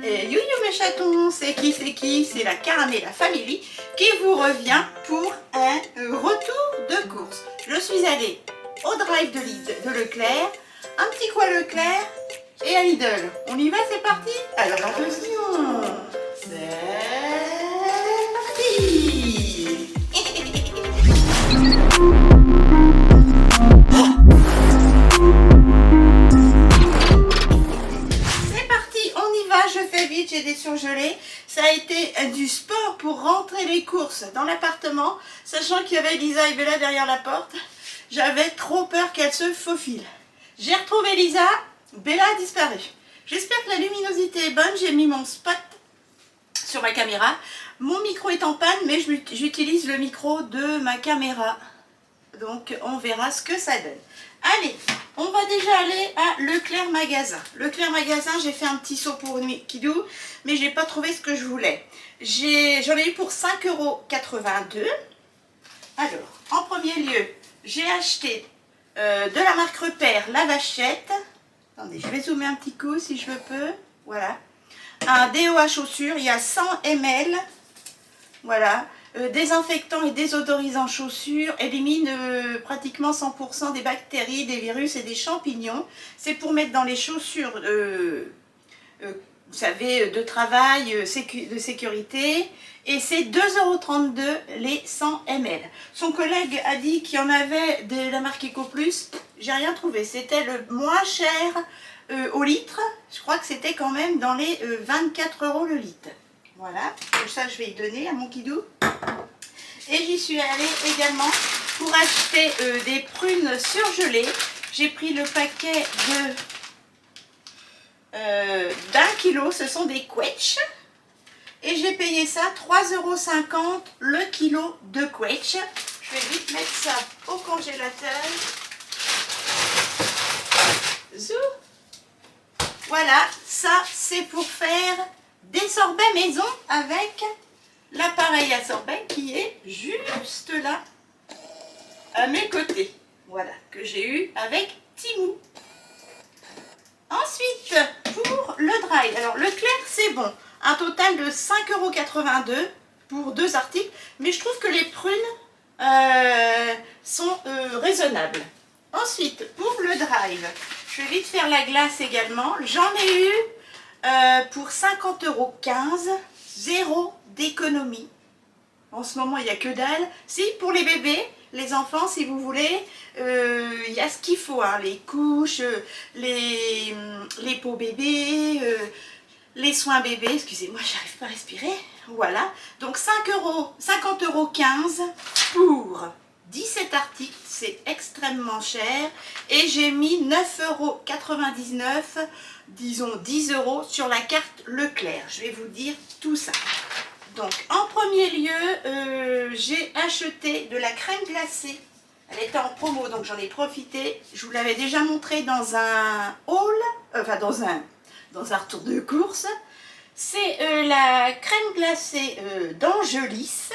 Et you mes chatons, c'est qui? C'est la Caramella Family qui vous revient pour un retour de course. Je suis allée au drive de Leclerc, un petit coin Leclerc et à Lidl. On y va, c'est parti? Alors attention, c'est parti. Je fais vite, j'ai des surgelés. Ça a été du sport pour rentrer les courses dans l'appartement, sachant qu'il y avait Lisa et Bella derrière la porte. J'avais trop peur qu'elle se faufile. J'ai retrouvé Lisa, Bella a disparu. J'espère que la luminosité est bonne, j'ai mis mon spot sur ma caméra. Mon micro est en panne, mais j'utilise le micro de ma caméra. Donc on verra ce que ça donne. Allez, on va déjà aller à Leclerc Magasin. Leclerc Magasin, j'ai fait un petit saut pour Kidou, mais je n'ai pas trouvé ce que je voulais. J'en ai eu pour 5,82 €. Alors, en premier lieu, j'ai acheté de la marque Repère la vachette. Attendez, je vais zoomer un petit coup si je peux. Voilà. Un déo à chaussures, il y a 100 ml. Voilà. Désinfectant et désodorisant chaussures, élimine pratiquement 100% des bactéries, des virus et des champignons. C'est pour mettre dans les chaussures, vous savez, de travail, de sécurité. Et c'est 2,32 € les 100 ml. Son collègue a dit qu'il y en avait de la marque EcoPlus. J'ai rien trouvé. C'était le moins cher au litre. Je crois que c'était quand même dans les 24 € le litre. Voilà, donc ça je vais y donner à mon Kidou. Et j'y suis allée également pour acheter des prunes surgelées. J'ai pris le paquet d'1 kilo, ce sont des quetch. Et j'ai payé ça 3,50 € le kilo de quetch. Je vais vite mettre ça au congélateur. Zou. Voilà, ça c'est pour faire des sorbets maison avec l'appareil à sorbet qui est juste là à mes côtés. Voilà, que j'ai eu avec Timou. Ensuite, pour le dry, alors Leclerc c'est bon, un total de 5,82 € pour 2 articles, mais je trouve que les prunes sont raisonnables. Ensuite, pour le drive, je vais vite faire la glace également. J'en ai eu pour 50,15 €, zéro d'économie. En ce moment, il n'y a que dalle. Si, pour les bébés, les enfants, si vous voulez, il y a ce qu'il faut, hein, les couches, les pots bébés, les soins bébés. Excusez-moi, j'arrive pas à respirer. Voilà. Donc 50,15 € pour 17 articles, c'est extrêmement cher. Et j'ai mis 9,99 €, disons 10 € sur la carte Leclerc. Je vais vous dire tout ça. Donc en premier lieu, j'ai acheté de la crème glacée. Elle était en promo, donc j'en ai profité. Je vous l'avais déjà montré dans un haul, enfin dans un retour de course. C'est la crème glacée d'Angelis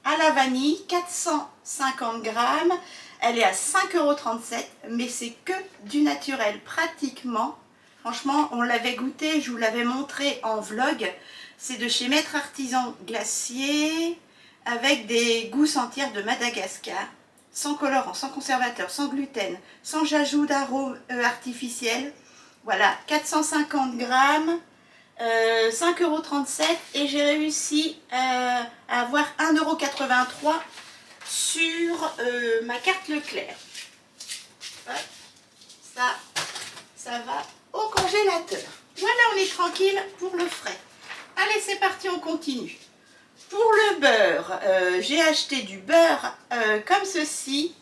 à la vanille, 450 grammes. Elle est à 5,37 €, mais c'est que du naturel pratiquement. Franchement, on l'avait goûté, je vous l'avais montré en vlog. C'est de chez Maître Artisan Glacier, avec des gousses entières de Madagascar, sans colorant, sans conservateur, sans gluten, sans ajout d'arômes artificiels. Voilà, 450 grammes, 5,37 € et j'ai réussi à avoir 1,83 € sur ma carte Leclerc. Ça va au congélateur. Voilà, on est tranquille pour le frais. Allez, c'est parti, on continue. Pour le beurre, j'ai acheté du beurre comme ceci.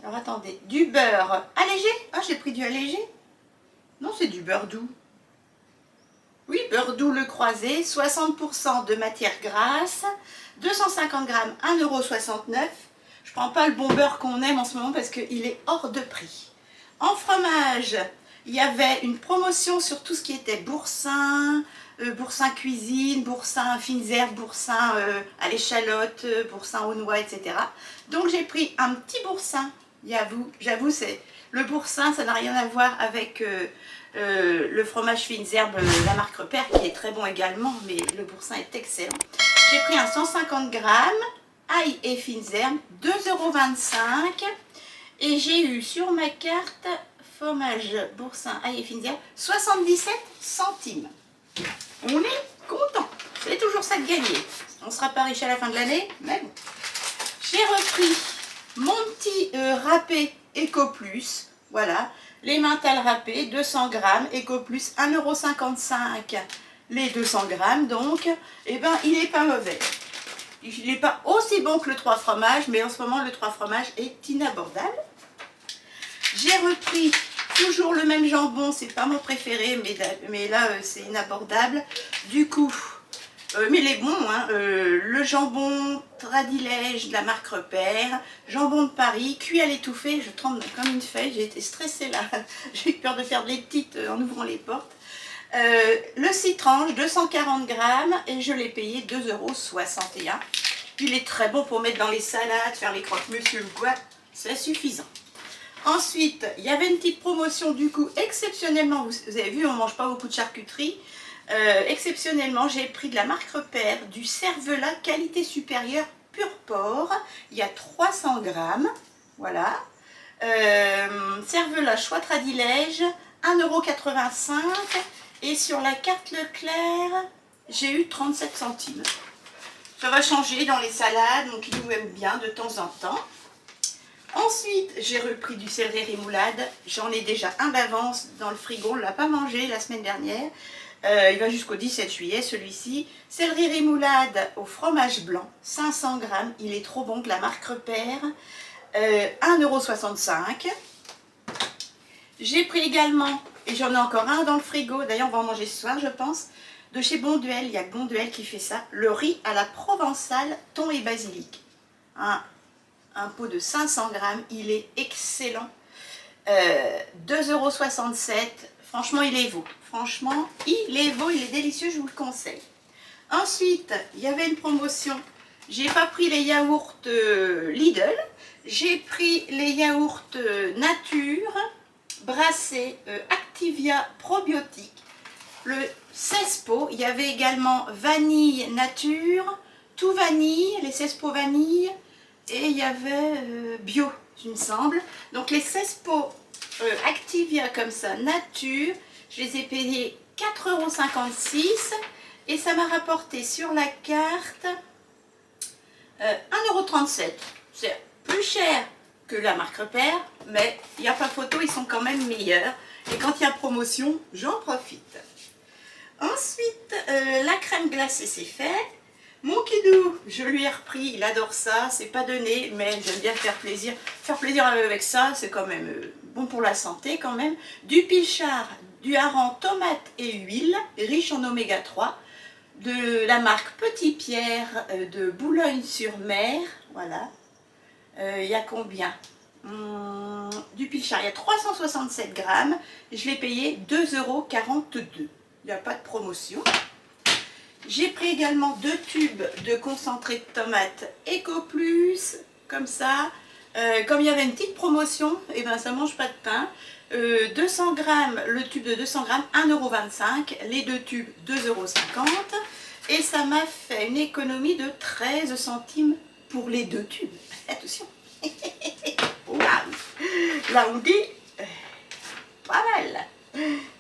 Alors attendez, du beurre allégé. Ah, j'ai pris du allégé. Non, c'est du beurre doux. Oui, beurre doux le croisé, 60% de matière grasse, 250 grammes, 1,69 €. Je ne prends pas le bon beurre qu'on aime en ce moment parce qu'il est hors de prix. En fromage, il y avait une promotion sur tout ce qui était boursin, boursin cuisine, boursin fines herbes, boursin à l'échalote, boursin aux noix, etc. Donc j'ai pris un petit boursin. J'avoue, c'est le boursin, ça n'a rien à voir avec le fromage fines herbes, la marque Repère, qui est très bon également, mais le boursin est excellent. J'ai pris un 150 grammes, ail et fines herbes, 2,25 €. Et j'ai eu sur ma carte fromage boursin, ail et fines herbes, 77 centimes. On est content. C'est toujours ça de gagner. On ne sera pas riche à la fin de l'année, mais bon. J'ai repris mon petit râpé Eco Plus. Voilà, les mentales râpées, 200 grammes, Eco Plus, 1,55 € les 200 grammes. Donc, eh ben, il n'est pas mauvais. Il n'est pas aussi bon que le 3 fromages, mais en ce moment, le 3 fromages est inabordable. J'ai repris toujours le même jambon, c'est pas mon préféré, mais là, c'est inabordable. Du coup, mais il est bon, hein, le jambon Tradilège de la marque Repère, jambon de Paris, cuit à l'étouffée, je tremble comme une feuille, j'ai été stressée là, j'ai eu peur de faire des petites en ouvrant les portes. Le citrange, 240 grammes, et je l'ai payé 2,61 €. Il est très bon pour mettre dans les salades, faire les croque-monsieur ou quoi, c'est suffisant. Ensuite, il y avait une petite promotion du coup, exceptionnellement, vous avez vu, on ne mange pas beaucoup de charcuterie. Exceptionnellement, j'ai pris de la marque Repère du cervelas qualité supérieure pur porc. Il y a 300 grammes, voilà. Cervelas choix Tradilège, 1,85 €. Et sur la carte Leclerc, j'ai eu 37 centimes. Ça va changer dans les salades, donc ils nous aiment bien de temps en temps. Ensuite, j'ai repris du céleri rémoulade. J'en ai déjà un d'avance dans le frigo. On ne l'a pas mangé la semaine dernière. Il va jusqu'au 17 juillet, celui-ci. Céleri rémoulade au fromage blanc, 500 grammes. Il est trop bon, de la marque Repère. 1,65 €. J'ai pris également, et j'en ai encore un dans le frigo. D'ailleurs, on va en manger ce soir, je pense. De chez Bonduelle, il y a Bonduelle qui fait ça. Le riz à la provençale, thon et basilic. Un pot de 500 grammes, il est excellent. 2,67 €. Franchement, il est beau. Franchement, il est beau, il est délicieux, je vous le conseille. Ensuite, il y avait une promotion. J'ai pas pris les yaourts Lidl. J'ai pris les yaourts nature, brassés, Activia probiotique. Le 16 pots. Il y avait également vanille nature, tout vanille, les 16 pots vanille. Et il y avait bio, il me semble. Donc les 16 pots Activia comme ça, nature, je les ai payés 4,56 € et ça m'a rapporté sur la carte 1,37 €. C'est plus cher que la marque Repère, mais il n'y a pas photo, ils sont quand même meilleurs. Et quand il y a promotion, j'en profite. Ensuite, la crème glacée, c'est fait. Mon kidou, je lui ai repris, il adore ça, c'est pas donné, mais j'aime bien faire plaisir. Faire plaisir avec ça, c'est quand même bon pour la santé quand même. Du pilchard, du hareng, tomate et huile, riche en oméga 3, de la marque Petit Pierre de Boulogne-sur-Mer, voilà. Il y a combien? Du pilchard, il y a 367 grammes, je l'ai payé 2,42 €. Il n'y a pas de promotion. J'ai pris également 2 tubes de concentré de tomate Eco Plus, comme ça. Comme il y avait une petite promotion, et ben ça mange pas de pain. 200 grammes, le tube de 200 grammes, 1,25 €. Les 2 tubes, 2,50 €. Et ça m'a fait une économie de 13 centimes pour les 2 tubes. Attention. Waouh. Là on dit, pas mal.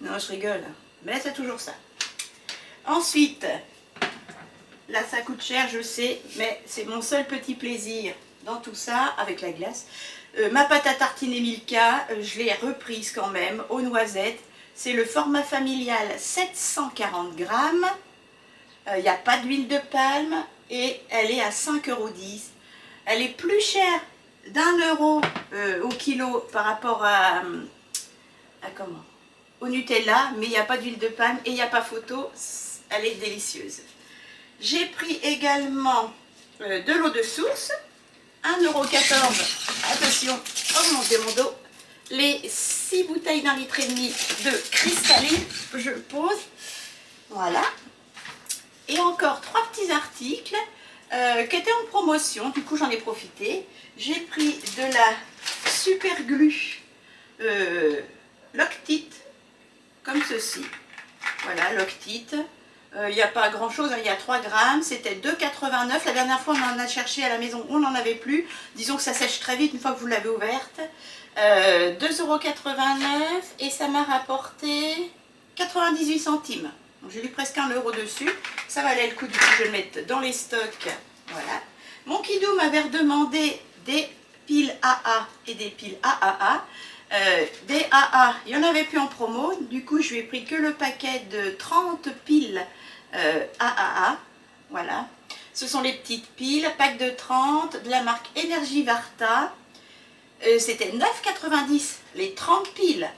Non, je rigole, mais c'est toujours ça. Ensuite, là ça coûte cher, je sais, mais c'est mon seul petit plaisir dans tout ça, avec la glace. Ma pâte à tartiner Milka, je l'ai reprise quand même, aux noisettes. C'est le format familial, 740 grammes. Il n'y a pas d'huile de palme et elle est à 5,10 €. Elle est plus chère d'1 € au kilo par rapport à comment? Au Nutella, mais il n'y a pas d'huile de palme et il n'y a pas photo. Elle est délicieuse. J'ai pris également de l'eau de source, 1,14 €. Attention, augmentez mon dos. Les 6 bouteilles d'1,5 litre de cristalline, je pose. Voilà. Et encore 3 petits articles qui étaient en promotion. Du coup, j'en ai profité. J'ai pris de la super glue Loctite comme ceci. Voilà, Loctite. Il n'y a pas grand chose, il y a 3 grammes, c'était 2,89. La dernière fois on en a cherché à la maison, on n'en avait plus. Disons que ça sèche très vite une fois que vous l'avez ouverte. 2,89 € et ça m'a rapporté 98 centimes. J'ai lu presque 1 € dessus. Ça valait le coup, du coup je vais le mettre dans les stocks. Voilà. Mon Kidou m'avait redemandé des piles AA et des piles AAA. Des AA, il n'y en avait plus en promo. Du coup, je lui ai pris que le paquet de 30 piles AAA. Voilà. Ce sont les petites piles, pack de 30 de la marque Energy Varta. C'était 9,90 les 30 piles.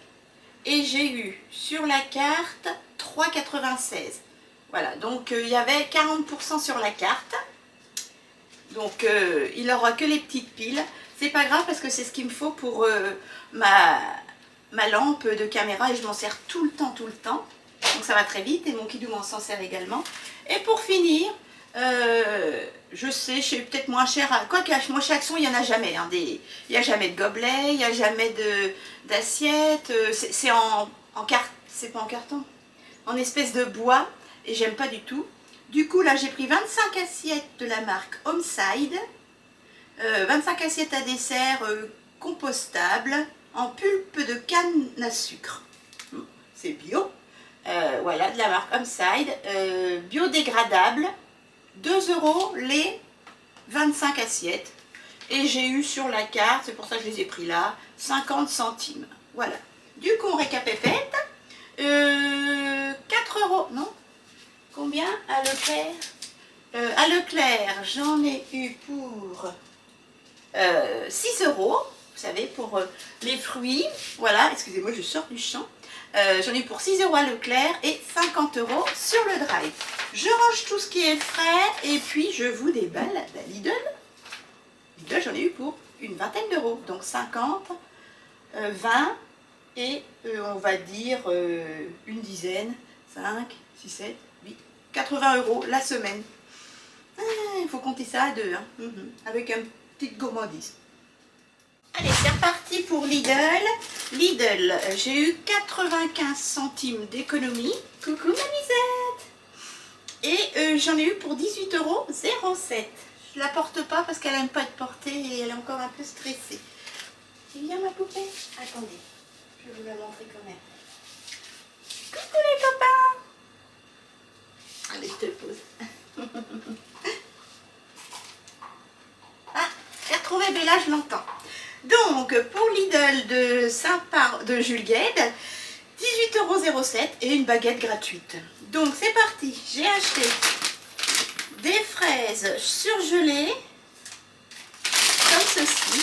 Et j'ai eu sur la carte 3,96. Voilà, donc il y avait 40% sur la carte. Donc il n'aura que les petites piles. C'est pas grave parce que c'est ce qu'il me faut pour ma lampe de caméra et je m'en sers tout le temps. Donc ça va très vite et mon Kidou m'en s'en sert également. Et pour finir, je sais peut-être moins cher, quoique moi chez Action il n'y en a jamais. Hein, il n'y a jamais de gobelet, il n'y a jamais d'assiette. C'est c'est pas en carton, en espèce de bois et j'aime pas du tout. Du coup là j'ai pris 25 assiettes de la marque Homeside. 25 assiettes à dessert compostables en pulpe de canne à sucre. C'est bio. Voilà, de la marque Homeside. Biodégradable. 2 € les 25 assiettes. Et j'ai eu sur la carte, c'est pour ça que je les ai pris là, 50 centimes. Voilà. Du coup, on récapépète. 4 €, non? Combien à Leclerc? À Leclerc, j'en ai eu pour 6 €, vous savez, pour les fruits. Voilà, excusez-moi, je sors du champ. J'en ai eu pour 6 € à Leclerc et 50 € sur le Drive. Je range tout ce qui est frais et puis je vous déballe la Lidl. Lidl, j'en ai eu pour une vingtaine d'euros. Donc 50, 20 et on va dire une dizaine. 5, 6, 7, 8, 80 € la semaine. Il faut compter ça à deux, hein, avec une petite gourmandise. Allez, c'est reparti pour Lidl. Lidl, j'ai eu 95 centimes d'économie. Coucou ma Lisette. Et j'en ai eu pour 18,07 €. Je la porte pas parce qu'elle n'aime pas être portée et elle est encore un peu stressée. Tu viens ma poupée? Attendez, je vais vous la montrer quand même. Coucou les copains. Allez, je te pose. Ah, j'ai retrouvé Bella, je l'entends. Donc, pour Lidl de Jules Guesde, 18,07 € et une baguette gratuite. Donc, c'est parti. J'ai acheté des fraises surgelées, comme ceci.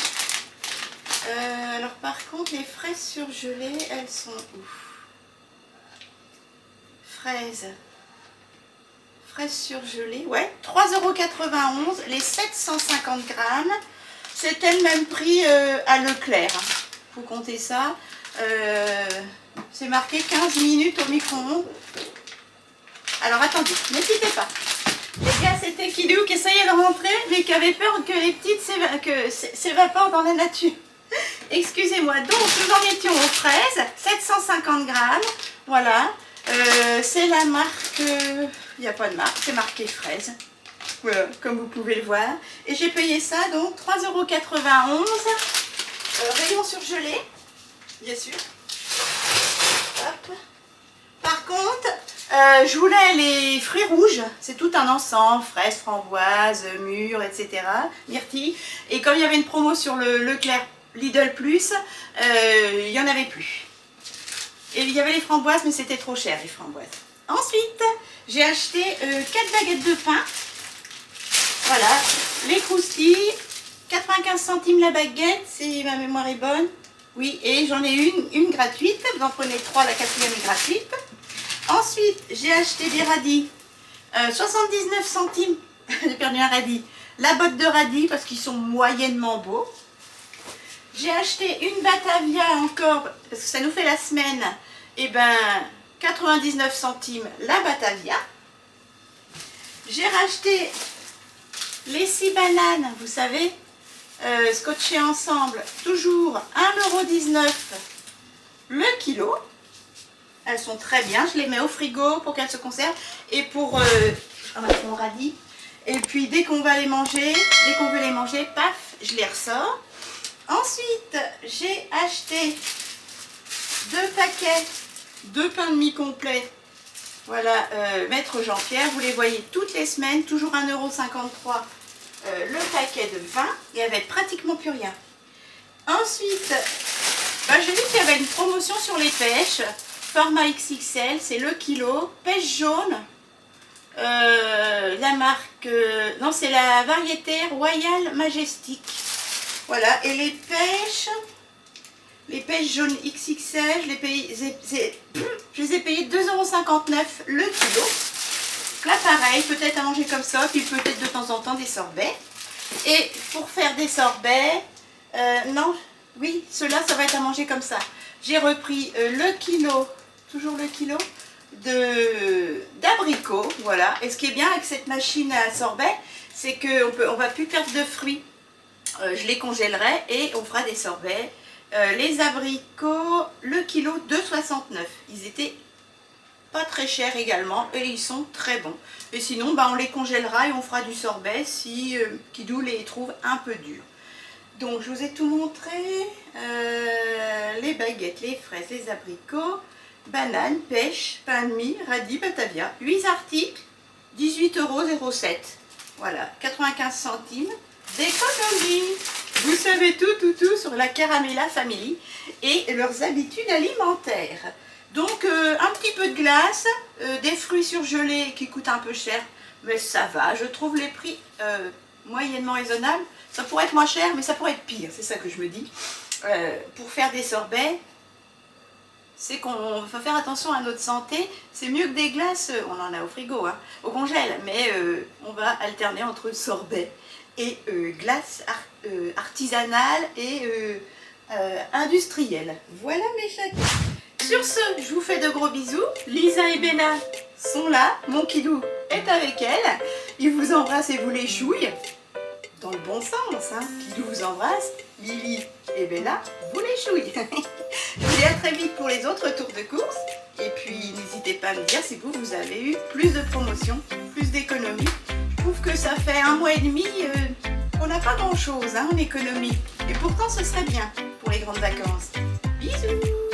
Alors, par contre, les fraises surgelées, elles sont où? Fraises surgelées, ouais, 3,91 € les 750 grammes. C'était le même prix à Leclerc. Faut compter ça. C'est marqué 15 minutes au micro-ondes. Alors attendez, ne quittez pas. Les gars, c'était Kidou qui essayait de rentrer, mais qui avait peur que les petites s'évaporent dans la nature. Excusez-moi. Donc, nous en étions aux fraises, 750 grammes. Voilà. C'est la marque... il n'y a pas de marque, c'est marqué fraise. Voilà, comme vous pouvez le voir. Et j'ai payé ça, donc 3,91 €. Rayon surgelé, bien sûr. Hop. Par contre, je voulais les fruits rouges. C'est tout un ensemble, fraises, framboises, mûres, etc. Myrtilles. Et comme il y avait une promo sur le Leclerc Lidl Plus, il n'y en avait plus. Et il y avait les framboises, mais c'était trop cher, les framboises. Ensuite, j'ai acheté 4 baguettes de pain. Voilà, les croustilles, 95 centimes la baguette, si ma mémoire est bonne. Oui, et j'en ai une gratuite. Vous en prenez 3, la 4e est gratuite. Ensuite, j'ai acheté des radis. 79 centimes. J'ai perdu un radis. La botte de radis, parce qu'ils sont moyennement beaux. J'ai acheté une Batavia encore, parce que ça nous fait la semaine. Et ben, 99 centimes la Batavia. J'ai racheté les 6 bananes, vous savez, scotchées ensemble, toujours 1,19 € le kilo. Elles sont très bien. Je les mets au frigo pour qu'elles se conservent. Et pour... on va faire mon radis. Et puis dès qu'on va les manger, dès qu'on veut les manger, paf, je les ressors. Ensuite, j'ai acheté 2 paquets de pain de mie complet. Voilà, Maître Jean-Pierre, vous les voyez toutes les semaines, toujours 1,53 € le paquet de 20. Il n'y avait pratiquement plus rien. Ensuite, j'ai vu qu'il y avait une promotion sur les pêches. Format XXL, c'est le kilo. Pêche jaune. La marque... non, c'est la variété Royal Majestic. Voilà, et les pêches jaunes XXL, je les ai payées 2,59 € le kilo. Là, pareil, peut-être à manger comme ça, puis peut-être de temps en temps des sorbets. Et pour faire des sorbets, non, oui, ceux-là, ça va être à manger comme ça. J'ai repris le kilo, toujours le kilo, d'abricots, voilà. Et ce qui est bien avec cette machine à sorbet, c'est qu'on ne va plus perdre de fruits. Je les congèlerai et on fera des sorbets. Les abricots, le kilo 2,69 €. Ils étaient pas très chers également et ils sont très bons. Et sinon, on les congèlera et on fera du sorbet si Kidou les trouve un peu durs. Donc, je vous ai tout montré. Les baguettes, les fraises, les abricots, bananes, pêche, pain de mie, radis, batavia. 8 articles, 18,07 €. Voilà, 95 centimes d'économie. Vous savez tout sur la Caramella Family et leurs habitudes alimentaires. Donc, un petit peu de glace, des fruits surgelés qui coûtent un peu cher, mais ça va. Je trouve les prix moyennement raisonnables. Ça pourrait être moins cher, mais ça pourrait être pire, c'est ça que je me dis. Pour faire des sorbets, c'est qu'on faut faire attention à notre santé. C'est mieux que des glaces, on en a au frigo, hein, au congèle, mais on va alterner entre sorbet et glace artisanale et industrielle. Voilà mes chatons. Sur ce, je vous fais de gros bisous. Lisa et Bella sont là. Mon Kidou est avec elle. Il vous embrasse et vous les chouille. Dans le bon sens, hein. Kidou vous embrasse. Lily et Bella vous les chouillent. Je vous dis à très vite pour les autres tours de course. Et puis, n'hésitez pas à me dire si vous avez eu plus de promotions, plus d'économies. Je trouve que ça fait 1 mois et demi qu'on n'a pas grand chose en économie. Et pourtant, ce serait bien pour les grandes vacances. Bisous!